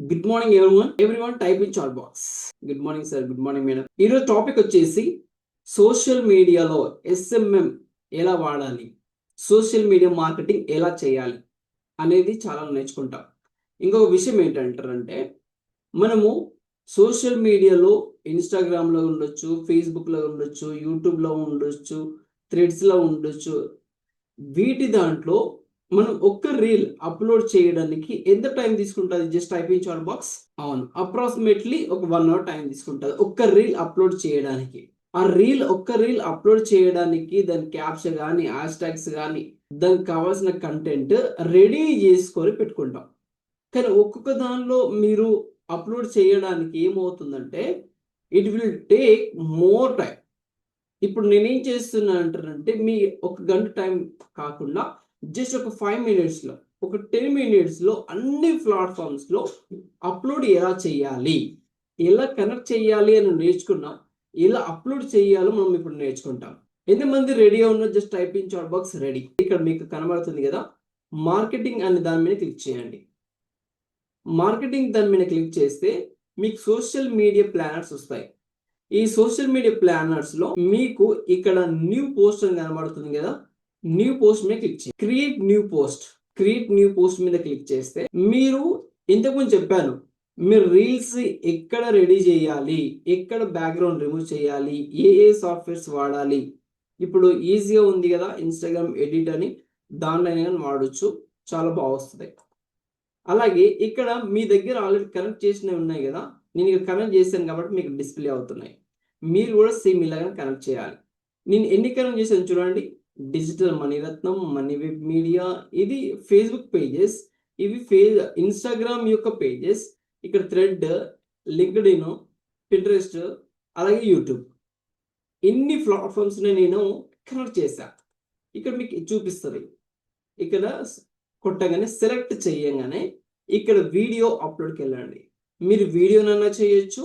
Good morning everyone type in chat box. Good morning sir, good morning madam. ఈరోజు topic వచ్చేసి social మీడియాలో SMM ఎలా వాడాలి, social media marketing ఎలా చేయాలి అనేది చాలా నేర్చుకుంటాం. ఇంకొక విషయం ఏంటంటారంటే, మనము సోషల్ మీడియాలో ఇన్స్టాగ్రామ్లో ఉండొచ్చు, ఫేస్బుక్లో ఉండొచ్చు, యూట్యూబ్లో ఉండొచ్చు, థ్రెడ్స్లో ఉండొచ్చు. వీటి దాంట్లో మనం ఒక్క రీల్ అప్లోడ్ చేయడానికి ఎంత టైం తీసుకుంటుంది? Just type in chat box. అవును, అప్రాక్సిమేట్లీ ఒక 1 అవర్ టైం తీసుకుంటుంది ఒక్క రీల్ అప్లోడ్ చేయడానికి. ఒక్క రీల్ అప్లోడ్ చేయడానికి దాని క్యాప్షన్ కానీ, హ్యాష్ ట్యాగ్స్ కానీ, దానికి కావాల్సిన కంటెంట్ రెడీ చేసుకొని పెట్టుకుంటాం. కానీ ఒక్కొక్క దానిలో మీరు అప్లోడ్ చేయడానికి ఏమవుతుందంటే, it will take more time. ఇప్పుడు నేనేం చేస్తున్నా అంటారంటే, మీ ఒక గంట టైం కాకుండా జస్ట్ ఒక 5 మినిట్స్లో, ఒక 10 మినిట్స్లో అన్ని ప్లాట్ఫామ్స్లో అప్లోడ్ ఎలా చేయాలి, ఎలా కనెక్ట్ చేయాలి అని నేర్చుకున్నాం. ఎలా అప్లోడ్ చేయాలో మనం ఇప్పుడు నేర్చుకుంటాం. ఎంతమంది రెడీగా ఉన్నారు? Just type in chat box ready. ఇక్కడ మీకు కనబడుతుంది కదా, మార్కెటింగ్ అనే దాని మీద క్లిక్ చేయండి. మార్కెటింగ్ దాని మీద క్లిక్ చేస్తే మీకు సోషల్ మీడియా ప్లానర్స్ వస్తాయి. ఈ సోషల్ మీడియా ప్లానర్స్ లో మీకు ఇక్కడ న్యూ పోస్ట్ అని కనబడుతుంది కదా, న్యూ పోస్ట్ మీద క్లిక్ చేయండి. క్రియేట్ న్యూ పోస్ట్ మీద క్లిక్ చేస్తే, మీరు ఇంతకుముందు చెప్పాను, మీరు రీల్స్ ఎక్కడ రెడీ చేయాలి, ఎక్కడ బ్యాక్గ్రౌండ్ రిమూవ్ చేయాలి, ఏ సాఫ్ట్వేర్స్ వాడాలి. ఇప్పుడు ఈజీగా ఉంది కదా ఇన్స్టాగ్రామ్ ఎడిట్ అని, దాంట్లో వాడచ్చు, చాలా బాగా వస్తుంది. అలాగే ఇక్కడ మీ దగ్గర ఆల్రెడీ కనెక్ట్ చేసినవి ఉన్నాయి కదా, నేను ఇక్కడ కనెక్ట్ చేశాను కాబట్టి మీకు డిస్ప్లే అవుతున్నాయి. మీరు కూడా సేమ్ ఇలాగా కనెక్ట్ చేయాలి. నేను ఎన్ని కనెక్ట్ చేశాను చూడండి. Digital Maniratnam, Mani web media, ఇది ఫేస్బుక్ పేజెస్, ఇవి ఇన్స్టాగ్రామ్ యొక్క పేజెస్, ఇక్కడ థ్రెడ్, లింక్డ్ఇన్, పింట్రెస్ట్, అలాగే యూట్యూబ్. ఇన్ని ప్లాట్ఫామ్స్ నేను కనెక్ట్ చేశా. ఇక్కడ మీకు చూపిస్తుంది. ఇక్కడ కొట్టగానే సెలెక్ట్ చేయగానే ఇక్కడ వీడియో అప్లోడ్కి వెళ్ళండి. మీరు వీడియోనైనా చేయొచ్చు,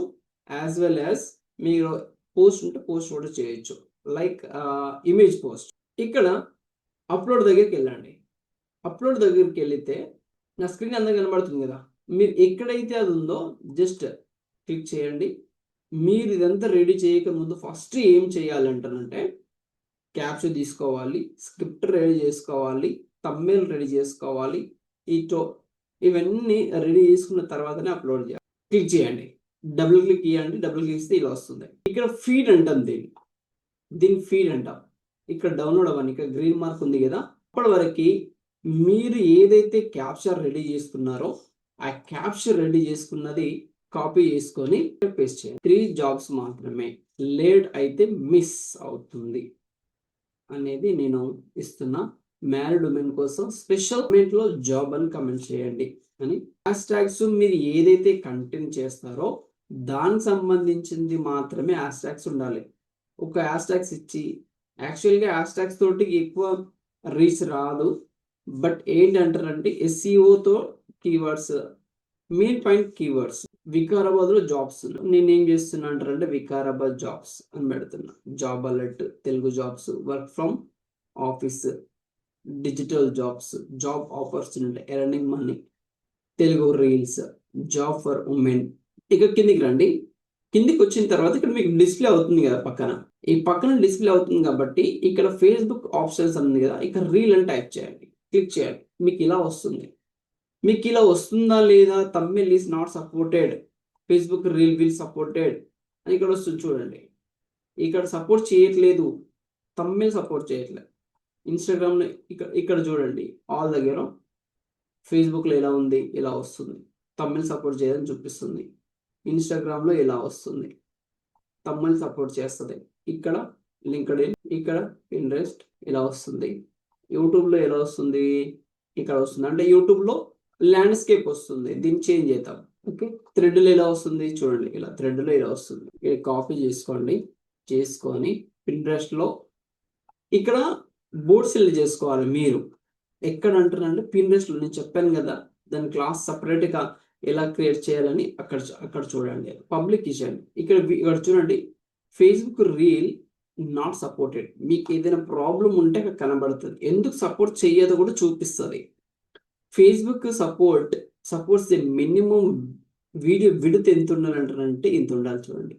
యాజ్ వెల్ యాజ్ మీరు పోస్ట్ ఉంటే పోస్ట్ కూడా చేయొచ్చు, లైక్ ఇమేజ్ పోస్ట్. ఇక్కడ అప్లోడ్ దగ్గరికి వెళ్ళండి. అప్లోడ్ దగ్గరికి వెళితే నా స్క్రీన్ అందరూ కనబడుతుంది కదా, మీరు ఎక్కడైతే అది ఉందో జస్ట్ క్లిక్ చేయండి. మీరు ఇదంతా రెడీ చేయక ముందు ఫస్ట్ ఏం చేయాలంటారంటే, క్యాప్షన్ తీసుకోవాలి, స్క్రిప్ట్ రెడీ చేసుకోవాలి, థంబ్నెయిల్ రెడీ చేసుకోవాలి. ఇవన్నీ రెడీ చేసుకున్న తర్వాతనే అప్లోడ్ చేయాలి. క్లిక్ చేయండి, డబుల్ క్లిక్ ఇవ్వండి. డబుల్ క్లిక్ ఇస్తే ఇలా వస్తుంది. ఇక్కడ ఫీడ్ అంటాం, దీన్ని ఫీడ్ అంటాం. ఇక్కడ డౌన్లోడ్ అవ్వండి, ఇక్కడ గ్రీన్ మార్క్ ఉంది కదా. అప్పటి వరకు మీరు ఏదైతే క్యాప్షన్ రెడీ చేసుకున్నారో ఆ క్యాప్షన్ రెడీ చేసుకున్నది కాపీ చేసుకొని పేస్ట్ చేయండి. 3 జాబ్స్ మాత్రమే, లేట్ అయితే మిస్ అవుతుంది అనేది నేను ఇస్తున్నా. మ్యారీడ్ ఉమెన్ కోసం స్పెషల్ కామెంట్లో జాబ్ అని కమెంట్ చేయండి అని. హ్యాష్ ట్యాగ్స్ మీరు ఏదైతే కంటెంట్ చేస్తారో దానికి సంబంధించింది మాత్రమే హ్యాష్ ట్యాగ్స్ ఉండాలి. ఒక హ్యాష్ ట్యాగ్స్ ఇచ్చి, యాక్చువల్గా హ్యాష్ ట్యాగ్స్ తోటి ఎక్కువ రీచ్ రాదు. బట్ ఏంటంటారంటే, ఎస్ఈఓతో కీవర్డ్స్, మెయిన్ పాయింట్ కీవర్డ్స్. వికారాబాద్లో జాబ్స్ నేనేం చేస్తున్నా అంటారంటే, వికారాబాద్ జాబ్స్ అని పెడుతున్నా. Job alert, Telugu jobs, work from office, digital jobs, job opportunity, earning money, Telugu reels, job for women. ఇక కిందికి రండి. కిందికి వచ్చిన తర్వాత ఇక్కడ మీకు డిస్ప్లే అవుతుంది కదా పక్కన, ఈ పక్కన డిస్ప్లే అవుతుంది కాబట్టి ఇక్కడ ఫేస్బుక్ ఆప్షన్స్ ఉంది కదా, ఇక్కడ రీల్ అని టైప్ చేయండి, క్లిక్ చేయండి. మీకు ఇలా వస్తుంది. మీకు ఇలా వస్తుందా లేదా, thumbnail is not supported, Facebook reel will supported అని ఇక్కడ వస్తుంది చూడండి. ఇక్కడ సపోర్ట్ చేయట్లేదు, థంబ్నెయిల్ సపోర్ట్ చేయట్లేదు. ఇన్స్టాగ్రామ్లో ఇక్కడ చూడండి, ఆల్ దగ్గర ఫేస్బుక్లో ఎలా ఉంది, ఇలా వస్తుంది. థంబ్నెయిల్ సపోర్ట్ చేయదని చూపిస్తుంది. ఇన్స్టాగ్రామ్లో ఎలా వస్తుంది, థంబ్నెయిల్ సపోర్ట్ చేస్తుంది. ఇక్కడ లింక్డ్ఇన్, ఇక్కడ పింట్రెస్ట్ ఇలా వస్తుంది. యూట్యూబ్లో ఎలా వస్తుంది, ఇక్కడ వస్తుంది. అంటే యూట్యూబ్లో ల్యాండ్స్కేప్ వస్తుంది, దీన్ని చేంజ్ చేద్దాం. ఓకే, థ్రెడ్లో ఎలా వస్తుంది చూడండి, ఇలా థ్రెడ్లో ఇలా వస్తుంది. కాపీ చేసుకొని పింట్రెస్ట్లో ఇక్కడ బోర్డ్ సెల్ చేసుకోవాలి. మీరు ఎక్కడ అంటారంటే పింట్రెస్ట్లో, నేను చెప్పాను కదా దాని క్లాస్ సపరేట్గా ఎలా క్రియేట్ చేయాలని, అక్కడ చూడండి. పబ్లిక్ ఇచ్చేయండి. ఇక్కడ చూడండి, ఫేస్బుక్ రీల్ నాట్ సపోర్టెడ్. మీకు ఏదైనా ప్రాబ్లం ఉంటే అక్కడ కనబడుతుంది. ఎందుకు సపోర్ట్ చేయదో కూడా చూపిస్తుంది. Facebook supports the minimum video width ఎంత ఉండాలంటారంటే ఇంత ఉండాలి చూడండి.